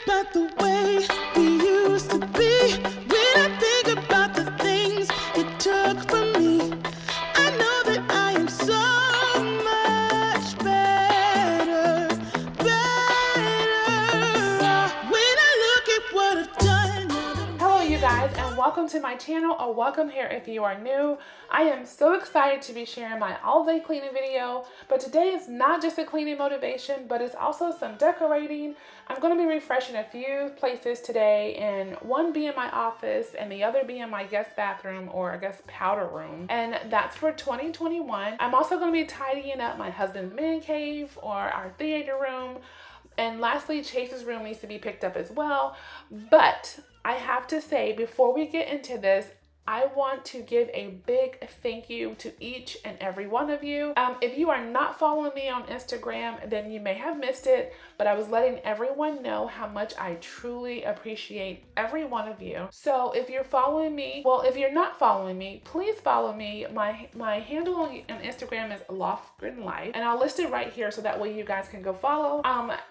about the way we used to be. When I think about the things you took from me, I know that I am so much better, better. When I look at what I've done. Hello you guys, and welcome to my channel, or welcome here if you are new. I am so excited to be sharing my all-day cleaning video, but today is not just a cleaning motivation, but it's also some decorating. I'm going to be refreshing a few places today, and one being my office and the other being my guest bathroom, or I guess powder room, and that's for 2021. I'm also going to be tidying up my husband's man cave, or our theater room, and lastly, Chase's room needs to be picked up as well. But I have to say, before we get into this, I want to give a big thank you to each and every one of you. If you are not following me on Instagram, then you may have missed it, but I was letting everyone know how much I truly appreciate every one of you. So if you're following me, well, if you're not following me, please follow me. My handle on Instagram is Lofgrenlife, and I'll list it right here so that way you guys can go follow.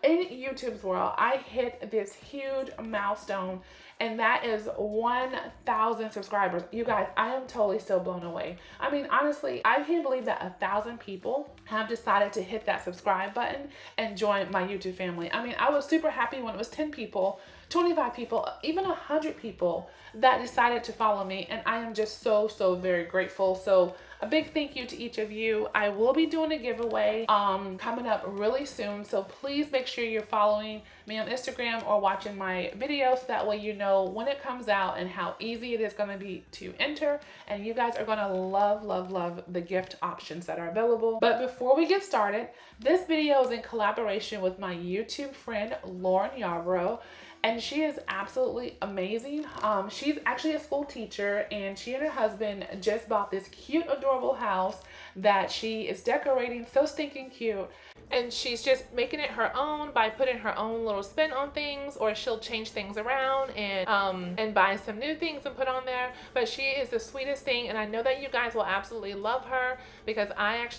In YouTube's world, I hit this huge milestone, and that is 1,000 subscribers. You guys, I am totally still blown away. I mean, honestly, I can't believe that 1,000 people have decided to hit that subscribe button and join my YouTube family. I mean, I was super happy when it was 10 people, 25 people, even 100 people that decided to follow me, and I am just so very grateful. So a big thank you to each of you. I will be doing a giveaway coming up really soon, so please make sure you're following me on Instagram or watching my videos, so that way you know when it comes out and how easy it is going to be to enter, and you guys are going to love the gift options that are available. But before we get started, this video is in collaboration with my YouTube friend Lauren Yarborough, and she is absolutely amazing. She's actually a school teacher, and she and her husband just bought this cute, adorable house that she is decorating so stinking cute. And she's just making it her own by putting her own little spin on things, or she'll change things around and buy some new things and put on there. But she is the sweetest thing, and I know that you guys will absolutely love her, because I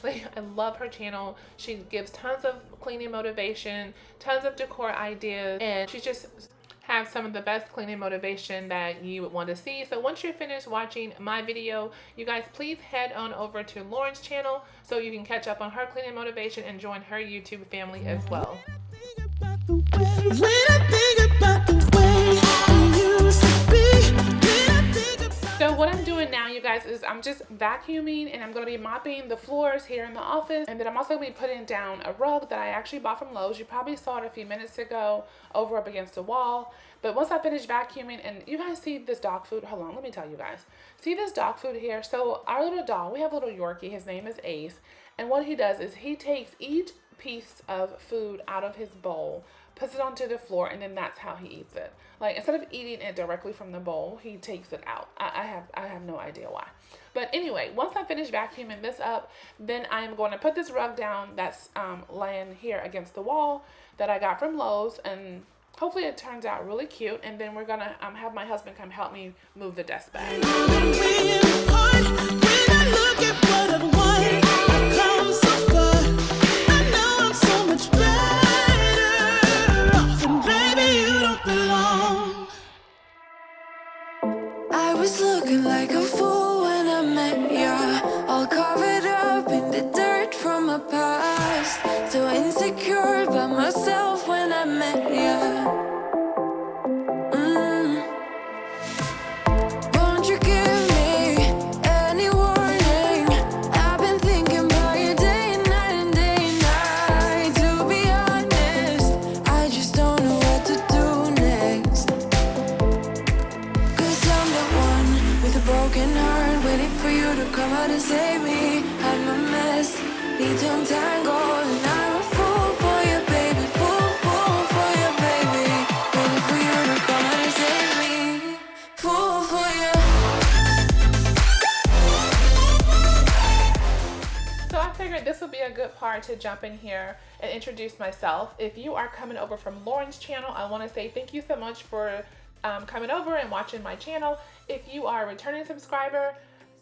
love her channel. She gives tons of cleaning motivation, tons of decor ideas, and she's just have some of the best cleaning motivation that you would want to see. So once you're finished watching my video, you guys please head on over to Lauren's channel so you can catch up on her cleaning motivation and join her YouTube family as well. When I think about the way we used to be, when I think about. So what I'm doing now, you guys, is I'm just vacuuming, and I'm going to be mopping the floors here in the office, and then I'm also going to be putting down a rug that I actually bought from Lowe's. You probably saw it a few minutes ago over up against the wall. But once I finish vacuuming, and you guys see this dog food, hold on, let me tell you guys. See this dog food here? So our little dog, we have a little Yorkie, his name is Ace, and what he does is he takes each piece of food out of his bowl, puts it onto the floor, and then that's how he eats it. Like, instead of eating it directly from the bowl, he takes it out. I have no idea why. But anyway, once I finish vacuuming this up, then I'm going to put this rug down that's laying here against the wall that I got from Lowe's, and hopefully it turns out really cute. And then we're gonna have my husband come help me move the desk back. I was looking like a fool when I met ya, all covered up in the dirt from my past. So insecure by myself when I met ya. Won't you give me any warning? I've been thinking about you day and night and day and night. To be honest, I just don't know what to do next. 'Cause I'm the one with a broken heart, waiting for you to come out and save me. I'm a mess, need to untangle, and I'm a fool for you, baby. Fool for you, baby. Waiting for you to come out and save me. Fool for you. So I figured this would be a good part to jump in here and introduce myself. If you are coming over from Lauren's channel, I want to say thank you so much for coming over and watching my channel. If you are a returning subscriber,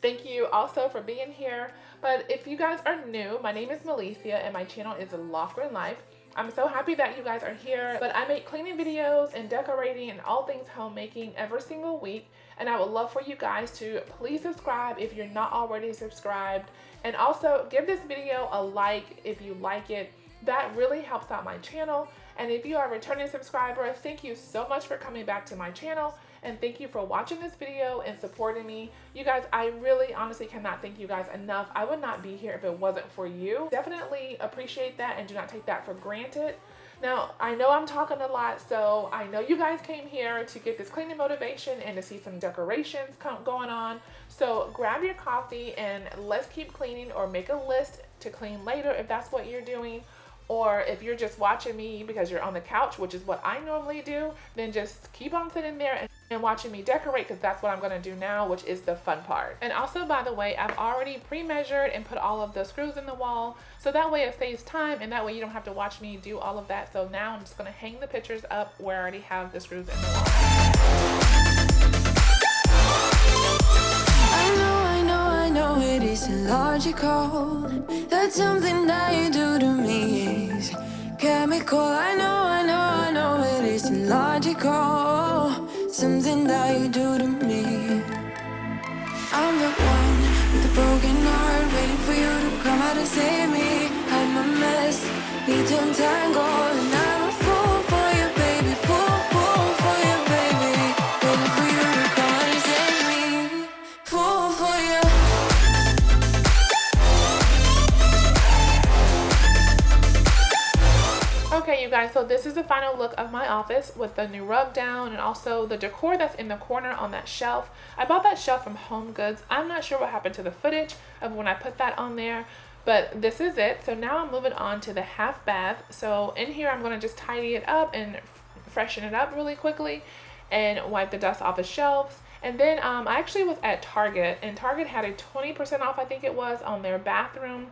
thank you also for being here. But if you guys are new, my name is Malicia, and my channel is Lofgrenlife. I'm so happy that you guys are here. But I make cleaning videos and decorating and all things homemaking every single week. And I would love for you guys to please subscribe if you're not already subscribed. And also give this video a like if you like it. That really helps out my channel. And if you are a returning subscriber, thank you so much for coming back to my channel. And thank you for watching this video and supporting me. You guys, I really honestly cannot thank you guys enough. I would not be here if it wasn't for you. Definitely appreciate that and do not take that for granted. Now, I know I'm talking a lot, so I know you guys came here to get this cleaning motivation and to see some decorations going on. So grab your coffee and let's keep cleaning, or make a list to clean later if that's what you're doing. Or if you're just watching me because you're on the couch, which is what I normally do, then just keep on sitting there and watching me decorate, because that's what I'm going to do now, which is the fun part. And also, by the way, I've already pre-measured and put all of the screws in the wall, so that way it saves time and that way you don't have to watch me do all of that. So now I'm just going to hang the pictures up where I already have the screws in the wall. I know it isn't logical that something that you do to me is chemical. I know it isn't logical, something that you do to me. I'm the one with a broken heart, waiting for you to come out and save me. I'm a mess, need to untangle, and I'm a fool for you, baby, fool for you, baby, waiting for you to come out and save me, fool for you. Okay, you guys, so this is the final look of my office with the new rug down and also the decor that's in the corner on that shelf. I bought that shelf from Home Goods. I'm not sure what happened to the footage of when I put that on there, but this is it. So now I'm moving on to the half bath. So in here, I'm going to just tidy it up and freshen it up really quickly and wipe the dust off the shelves. And then I actually was at Target, and Target had a 20% off, I think it was, on their bathroom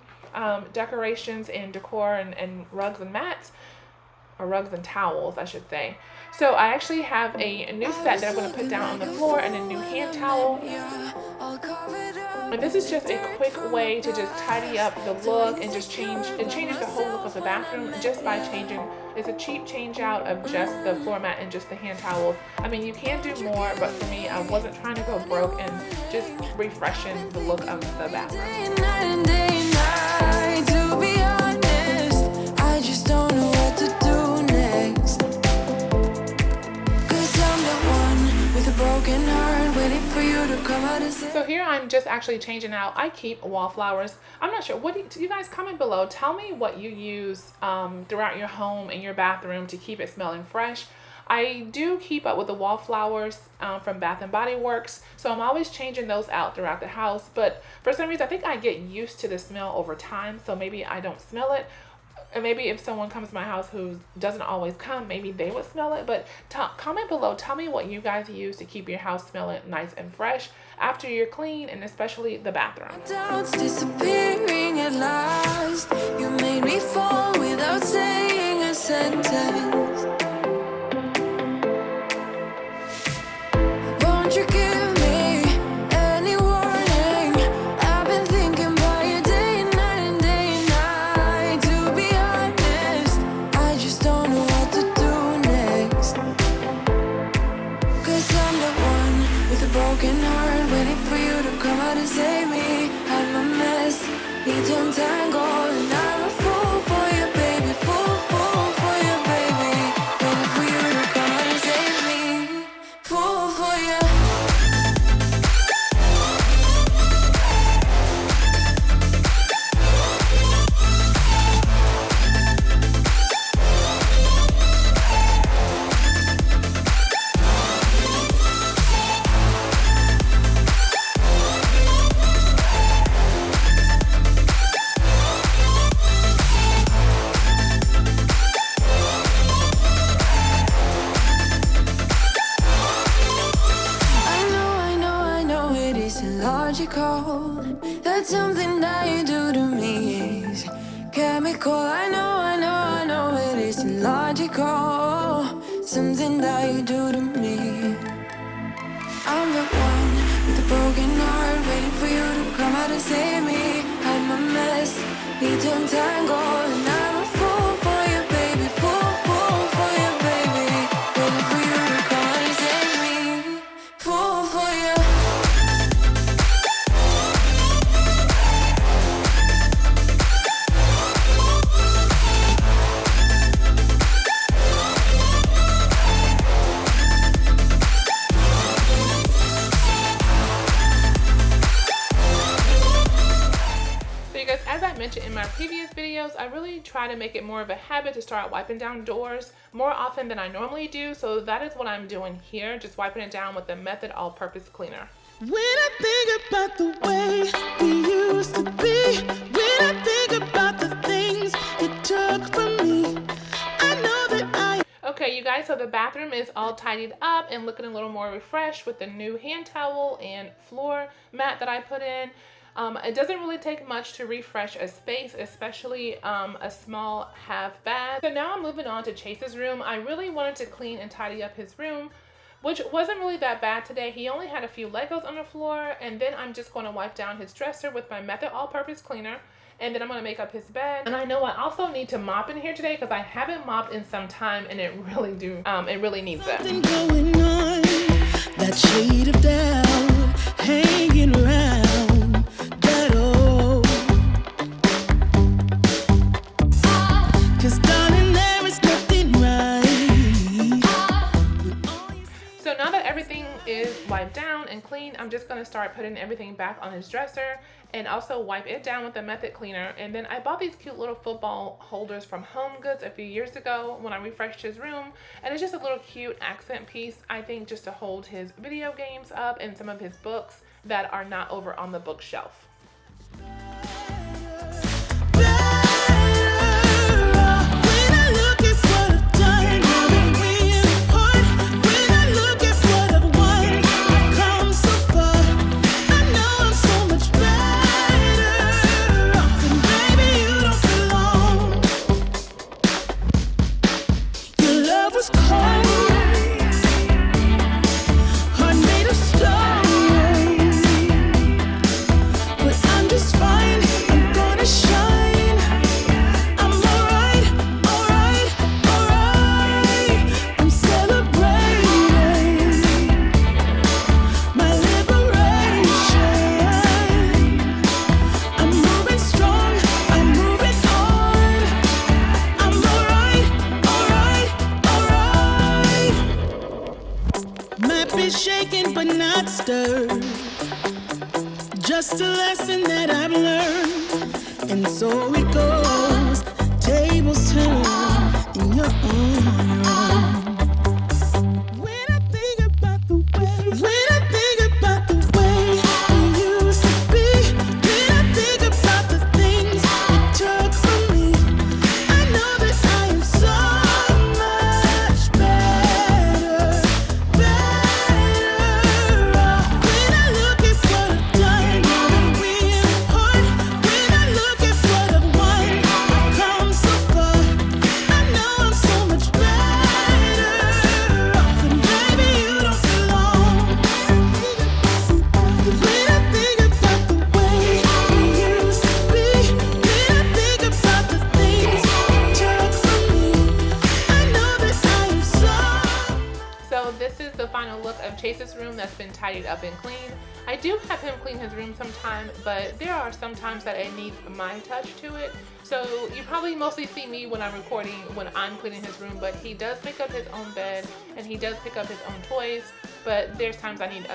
decorations and decor and rugs and mats. Or rugs and towels, I should say. So I actually have a new set that I'm going to put down on the floor and a new hand towel. And this is just a quick way to just tidy up the look and just changes the whole look of the bathroom just by changing. It's a cheap change out of just the floor mat and just the hand towels. I mean, you can do more, but for me, I wasn't trying to go broke and just refreshing the look of the bathroom. To be honest, I just don't know what to do next. 'Cause I'm the one with a broken heart, waiting for you to come out and say. So here I'm just actually changing out. I keep wallflowers. I'm not sure. What do you guys comment below? Tell me what you use throughout your home and your bathroom to keep it smelling fresh. I do keep up with the wallflowers from Bath & Body Works, so I'm always changing those out throughout the house. But for some reason, I think I get used to the smell over time, so maybe I don't smell it. And maybe if someone comes to my house who doesn't always come, maybe they would smell it. But comment below. Tell me what you guys use to keep your house smelling nice and fresh after you're clean, and especially the bathroom. Doubts disappearing at last. You made me fall without saying a sentence. Won't you give me any warning? I've been thinking about you day and night and day and night. To be honest, I just don't know what to do next. 'Cause I'm the one with a broken heart, waiting for you to come out and save me. I'm a mess, need to untangle, and I'm a fool for you, baby, fool for you, baby, waiting for you to come out and save me, fool for you. Logical, that's something that you do to me is chemical. I know it isn't logical, something that you do to me. I'm the one with a broken heart, waiting for you to come out and save me. I'm a mess, need to untangle, and I'm a fool for you, baby, previous videos, I really try to make it more of a habit to start wiping down doors more often than I normally do. So that is what I'm doing here, just wiping it down with the Method All-Purpose Cleaner. When I think about the way we used to be, when I think about the things it took from me, I know that I... Okay, you guys, so the bathroom is all tidied up and looking a little more refreshed with the new hand towel and floor mat that I put in. It doesn't really take much to refresh a space, especially a small half bath. So now I'm moving on to Chase's room. I really wanted to clean and tidy up his room, which wasn't really that bad today. He only had a few Legos on the floor, and then I'm just going to wipe down his dresser with my Method All-Purpose Cleaner, and then I'm going to make up his bed. And I know I also need to mop in here today because I haven't mopped in some time, and it really needs it. Something going on, that shade of doubt hanging around that old. 'Cause darling, there is nothing right. So now that everything is wiped down and clean, I'm just going to start putting everything back on his dresser and also wipe it down with the Method Cleaner. And then I bought these cute little football holders from Home Goods a few years ago when I refreshed his room. And it's just a little cute accent piece, I think, just to hold his video games up and some of his books that are not over on the bookshelf. Shaken but not stirred, just a lesson that I've learned, and so it goes, tables turn in your own. When I think about the way we used to be, when I think about the things it took from me, I know that I am so much better. Chase's room that's been tidied up and clean. I do have him clean his room sometime, but there are some times that it needs my touch to it. So you probably mostly see me when I'm recording, when I'm cleaning his room, but he does pick up his own bed and he does pick up his own toys, but there's times I need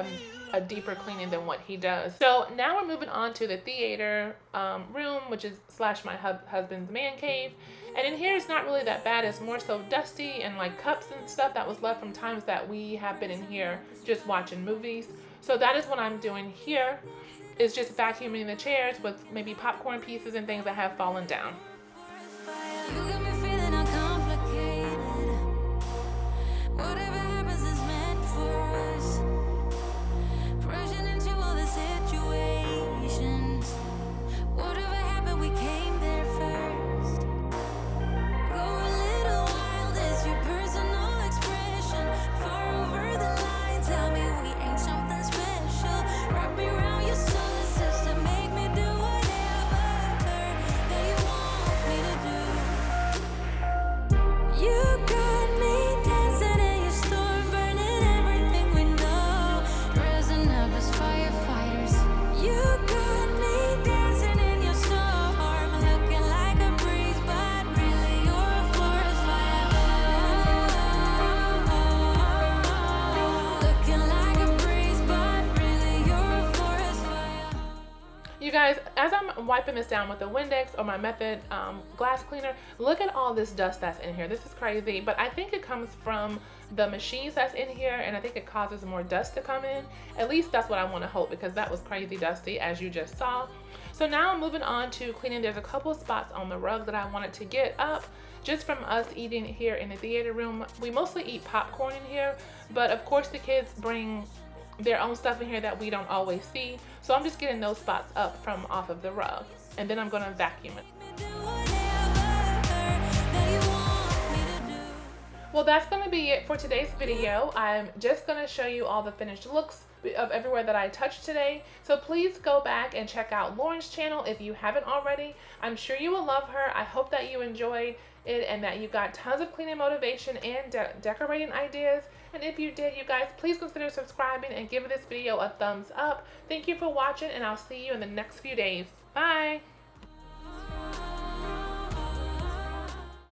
a deeper cleaning than what he does. So now we're moving on to the theater room, which is / my husband's man cave. And in here, it's not really that bad. It's more so dusty and like cups and stuff that was left from times that we have been in here just watching movies. So that is what I'm doing here, is just vacuuming the chairs with maybe popcorn pieces and things that have fallen down. You got me feeling uncomplicated. Whatever happens is meant for us. Rushing into all the situations. Whatever happened, we came there first. Go a little wild is your personal expression. Far over the line, tell me we ain't something special. Wrap me around your solar system, make me do whatever that you want me to do. wiping this down with a Windex or my Method glass cleaner. Look at all this dust that's in here. This is crazy, but I think it comes from the machines that's in here, and I think it causes more dust to come in. At least that's what I want to hope, because that was crazy dusty, as you just saw. So now I'm moving on to cleaning. There's a couple spots on the rug that I wanted to get up just from us eating here in the theater room. We mostly eat popcorn in here, but of course the kids bring their own stuff in here that we don't always see. So I'm just getting those spots up from off of the rug, and then I'm gonna vacuum it. Well, that's going to be it for today's video. I'm just going to show you all the finished looks of everywhere that I touched today. So please go back and check out Lauren's channel if you haven't already. I'm sure you will love her. I hope that you enjoyed it and that you got tons of cleaning motivation and decorating ideas. And if you did, you guys, please consider subscribing and give this video a thumbs up. Thank you for watching, and I'll see you in the next few days. Bye!